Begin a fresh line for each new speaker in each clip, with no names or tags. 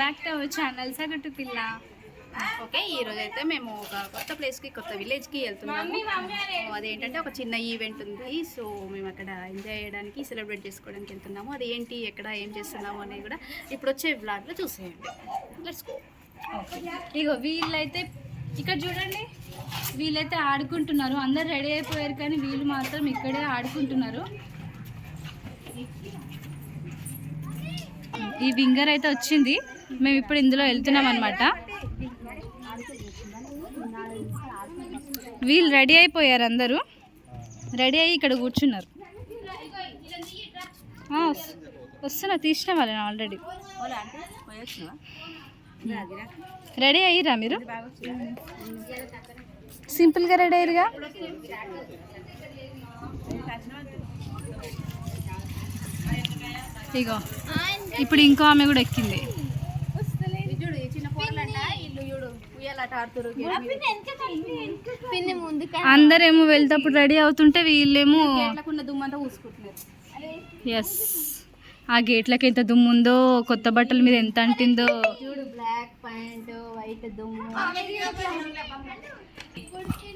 Back to our channel సగటు పిల్ల. Okay, ఈరోజు అయితే మేము ఒక కొత్త ప్లేస్కి, కొత్త విలేజ్కి వెళ్తున్నాము. అదేంటంటే ఒక చిన్న ఈవెంట్ ఉంది. సో మేము అక్కడ ఎంజాయ్ చేయడానికి, సెలబ్రేట్ చేసుకోవడానికి వెళ్తున్నాము. అది ఏంటి, ఎక్కడ ఏం చేస్తున్నాము అనేది కూడా ఇప్పుడు వచ్చే వ్లాగ్లో చూసేయండి. Let's go. ఇగో వీళ్ళైతే ఇక్కడ చూడండి, వీళ్ళైతే ఆడుకుంటున్నారు. అందరు రెడీ అయిపోయారు కానీ వీళ్ళు మాత్రం ఇక్కడే ఆడుకుంటున్నారు. ఈ వింగర్ అయితే వచ్చింది, మేము ఇప్పుడు ఇందులో వెళ్తున్నాం అనమాట. వీళ్ళు రెడీ అయిపోయారు, అందరూ రెడీ అయ్యి ఇక్కడ కూర్చున్నారు. వస్తున్నా, తీసిన వాళ్ళని ఆల్రెడీ. రెడీ అయ్యిరా మీరు? సింపుల్గా రెడీ అయ్యారుగా. ఇగో ఇప్పుడు ఇంకో ఆమె కూడా ఎక్కింది. అందరేమో వెళ్తేప్పుడు రెడీ అవుతుంటే వీళ్ళేమో ఎస్, ఆ గేట్లకి ఎంత దుమ్ము ఉందో, కొత్త బట్టల మీద ఎంత అంటిందో.
బ్లాక్ ప్యాంట్, వైట్ దుమ్ము.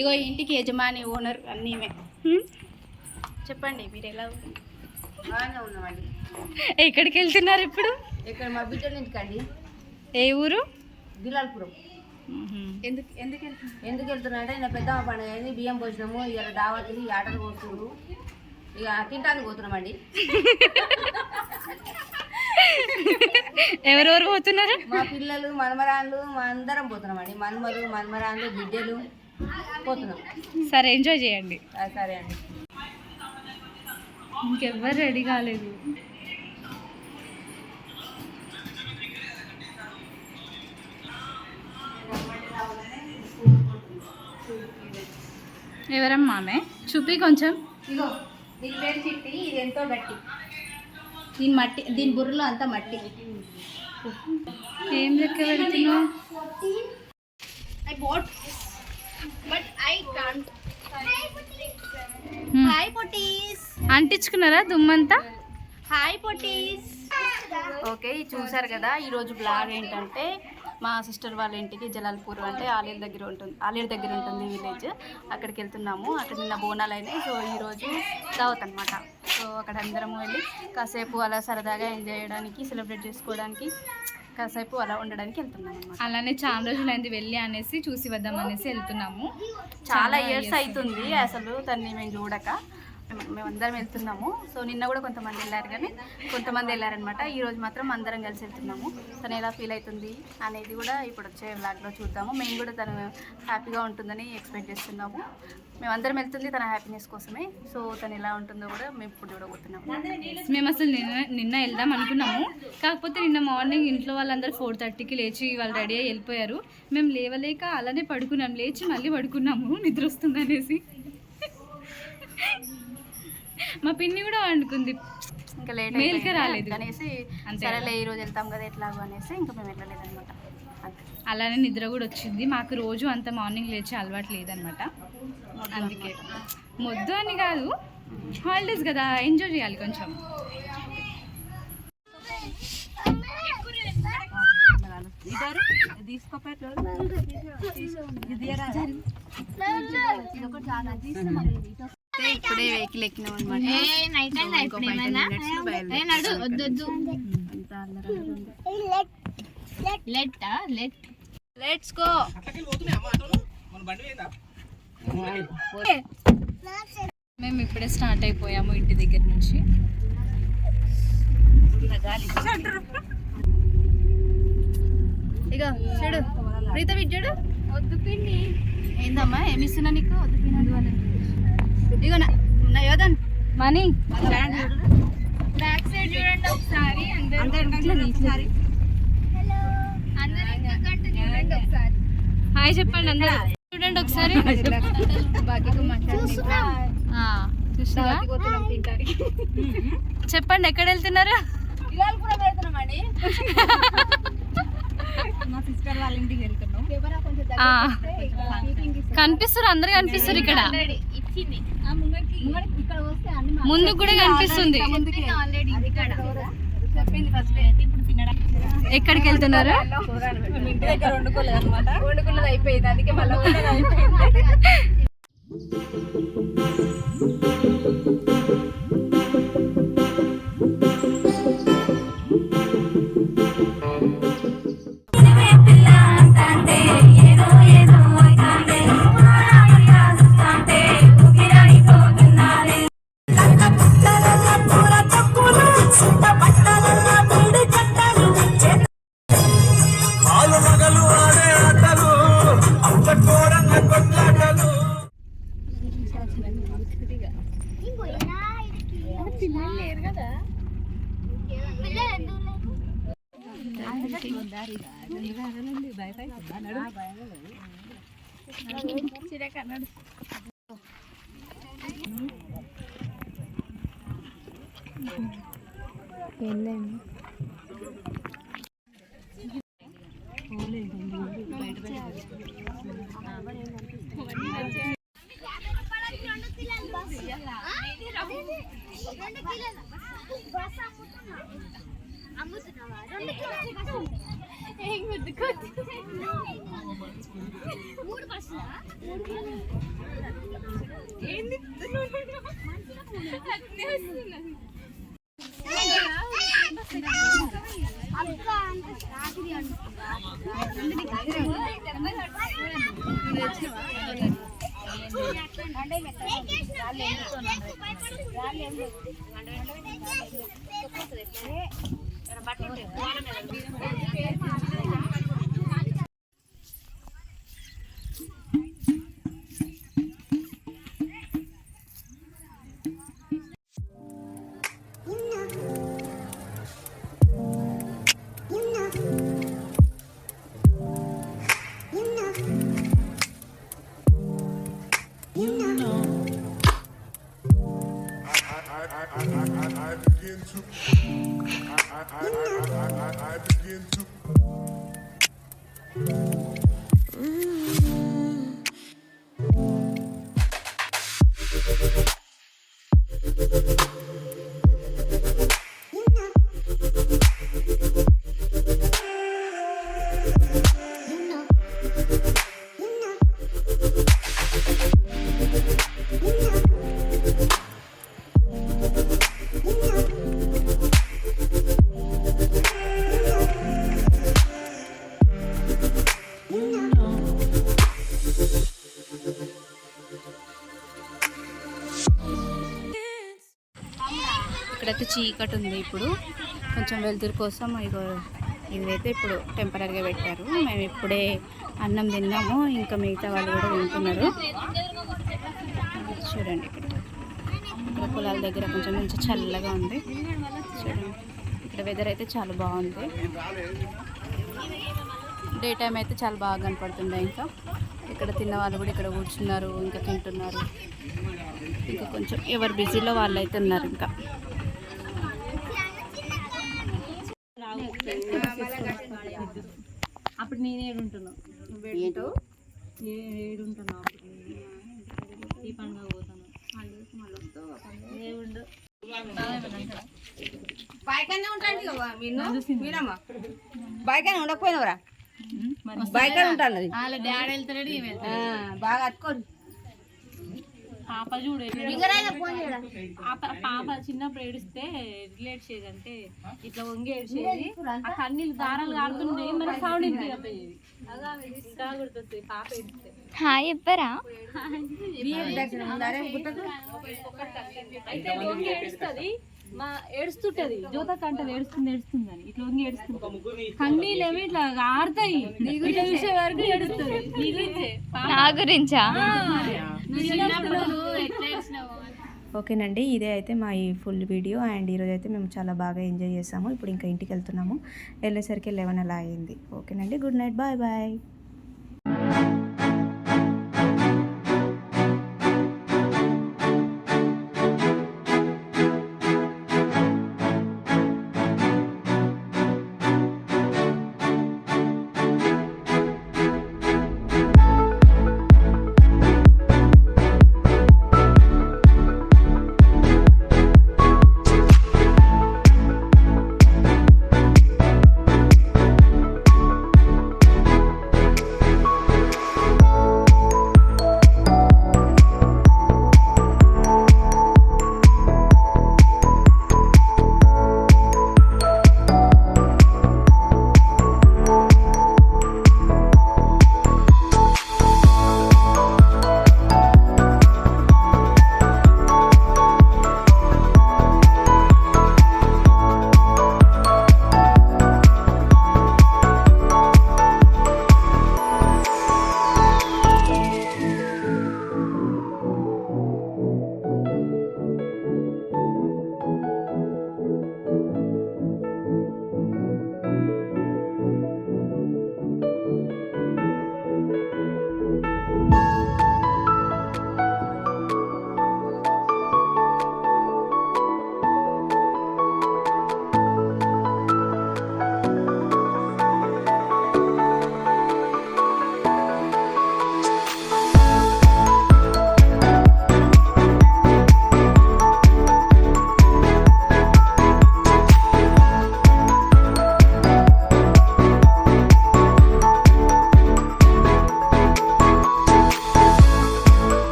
ఇగో ఇంటికి యజమాని, ఓనర్ అన్నీ. చెప్పండి మీరు ఎలా
ఉన్నామండి.
ఎక్కడికి వెళ్తున్నారు ఇప్పుడు?
ఇక్కడ మా బిడ్డ ఇంటికండి.
ఏ ఊరు?
గిలాల్పురం. ఎందుకు వెళ్తున్నా అంటే నేను పెద్ద పండుగ అయింది, బియ్యం పోసినాము. ఇక దావతులు, ఈ ఆటలు పోస్తున్నారు. ఇక తింటానికి పోతున్నామండి.
ఎవరెవరు పోతున్నారు?
మా పిల్లలు, మనమరాళ్ళు, మా అందరం పోతున్నామండి. మనమలు, మనమరాళ్ళు, బిడ్డలు పోతున్నాం.
సరే, ఎంజాయ్ చేయండి.
సరే అండి.
ఇంకెవ్వరు రెడీ కాలేదు. ఎవరమ్మా ఆమె? చూపి కొంచెం.
ఇగో దీని పేరు చిట్టి. ఇది ఎంతో గట్టి. దీని మట్టి, దీని బుర్రలో అంతా మట్టి.
ఏం లెక్క పెడుతున్నావు?
హాయ్ పొట్టీస్.
అంటించుకున్నారా దుమ్మంతా?
హాయ్ పొట్టీస్.
ఓకే, చూసారు కదా. ఈరోజు బ్లాగ్ ఏంటంటే మా సిస్టర్ వాళ్ళ ఇంటికి జలాల్పూర్ అంటే ఆలేరు దగ్గర ఉంటుంది విలేజ్. అక్కడికి వెళ్తున్నాము. అక్కడ నిన్న బోనాలు అయినాయి. సో ఈరోజు దావత్ అనమాట. సో అక్కడ అందరం వెళ్ళి కాసేపు అలా సరదాగా ఎంజాయ్ చేయడానికి, సెలబ్రేట్ చేసుకోవడానికి, కాసేపు అలా ఉండడానికి వెళ్తున్నాము అన్నమాట. అలానే చాలా రోజులు అయింది వెళ్ళి అనేసి చూసి వద్దాం అనేసి వెళ్తున్నాము. చాలా ఇయర్స్ అవుతుంది అసలు తన్ని మేము చూడక. మేమందరం వెళ్తున్నాము. సో నిన్న కూడా కొంతమంది వెళ్ళారు కానీ కొంతమంది వెళ్ళారనమాట. ఈరోజు మాత్రం అందరం కలిసి వెళ్తున్నాము. తను ఎలా ఫీల్ అవుతుంది అనేది కూడా ఇప్పుడు వచ్చే వ్లాగ్లో చూద్దాము. మేము కూడా తను హ్యాపీగా ఉంటుందని ఎక్స్పెక్ట్ చేస్తున్నాము. మేమందరం వెళ్తుంది తన హ్యాపీనెస్ కోసమే. సో తను ఎలా ఉంటుందో కూడా మేము ఇప్పుడు చూడబోతున్నాము. మేము అసలు నిన్న వెళ్దాం అనుకున్నాము. కాకపోతే నిన్న మార్నింగ్ ఇంట్లో వాళ్ళందరూ 4:30కి లేచి వాళ్ళు రెడీ అయ్యి వెళ్ళిపోయారు. మేము లేవలేక అలానే పడుకున్నాం. లేచి మళ్ళీ పడుకున్నాము నిద్ర వస్తుంది అనేసి. మా పిన్ని కూడా వండుకుంది, ఇంకా లేట్ మేలుకే రాలేదు అనేసి సరేలే ఈరోజు వెళ్తాం కదా ఎట్లాగో అనేసి ఇంకా మేము వెళ్ళలేదు అనమాట. అలానే నిద్ర కూడా వచ్చింది. మాకు రోజు అంత మార్నింగ్ లేచి అలవాటు లేదనమాట. అందుకే మొద్దు అని కాదు, హాలిడేస్ కదా, ఎంజాయ్ చేయాలి కొంచెం. ఇప్పుడే వెహికల్ ఎక్కినాం అనమాట. Let's go. మేము ఇప్పుడే స్టార్ట్ అయిపోయాము ఇంటి దగ్గర నుంచి. ఇక చూడు ప్రీత విద్యుడు. వద్దు పిన్ని. ఏందమ్మా ఏమిస్తున్నా నీకు? వద్దు పిన్ని. ఇగో నా యోధన్ మనీ బ్యాక్ సైడ్ చూడండి ఒకసారి. హాయ్ చెప్పండి అందరూ. చూడండి ఒకసారి. చెప్పండి ఎక్కడ వెళ్తున్నారు? మా సిస్టర్ వాళ్ళ ఇంటికి వెళ్తున్నాం. కనిపిస్తారు, అందరు కనిపిస్తారు ఇక్కడ. ముందు కూడా కనిపిస్తుంది. ఎక్కడికి వెళ్తున్నారు?
ఇంటి దగ్గర వండుకోలేదు అనమాట, వండుకున్నది అయిపోయింది, అందుకే మళ్ళీ అయిపోయింది.
ఇక్కడైతే చీకటి ఉంది. ఇప్పుడు కొంచెం వెలుతురు కోసం ఇదైతే ఇప్పుడు టెంపరీగా పెట్టారు. మేము ఇప్పుడే అన్నం తిన్నాము, ఇంకా మిగతా వాళ్ళు కూడా తింటున్నారు. చూడండి ఇక్కడ పొలాల దగ్గర కొంచెం మంచి చల్లగా ఉంది. చూడండి ఇక్కడ వెదర్ అయితే చాలా బాగుంది. డే టైం అయితే చాలా బాగా కనపడుతుంది. ఇంకా ఇక్కడ తిన్న వాళ్ళు కూడా ఇక్కడ కూర్చున్నారు, ఇంకా తింటున్నారు. ఇంకా కొంచెం ఎవరు బిజీలో వాళ్ళు అయితే ఉన్నారు. ఇంకా
అప్పుడు నేను ఏడుంటున్నావు, ఏడుంటున్నావు, ఈ పండుగ పోతాను, బైకనే ఉంటాండి మీరమ్మా, బైకనే ఉండకపోయినవరా, బైకనే ఉంటాను.
డాడీ వెళ్తాడు,
బాగా అట్టుకోరు.
పాప చూడు పాప చిన్నప్పుడు ఏడిస్తే రిలేట్ చేసి అంటే ఇట్లా వంగి ఏడిచేది, ఆ కన్నీళ్ళు దారాలు కాడుతున్నాయి, మన సౌండ్ ఇంటికి అప్పయ్యేది. ఇంకా గుర్తొస్తుంది పాప ఏడిస్తే.
చెప్పరా
అయితే వంగి ఏడుస్తుంది, మా ఏడుస్తుంటది జ్యోత కంటది ఏడుస్తుంది అని ఇట్లా వంగి ఏడుస్తుంది, కన్నీళ్ళు ఏమి ఇట్లా ఆడతాయి, ఇట్లా చూసే వరకు ఏడుస్తుంది. నీ గురించే
నా గురించా?
ఓకేనండి, ఇదే అయితే మా ఈ ఫుల్ వీడియో. అండ్ ఈరోజు అయితే మేము చాలా బాగా ఎంజాయ్ చేసాము. ఇప్పుడు ఇంకా ఇంటికి వెళ్తున్నాము. వెళ్ళేసరికి 11 అలా అయింది. ఓకేనండి, గుడ్ నైట్, బాయ్ బాయ్.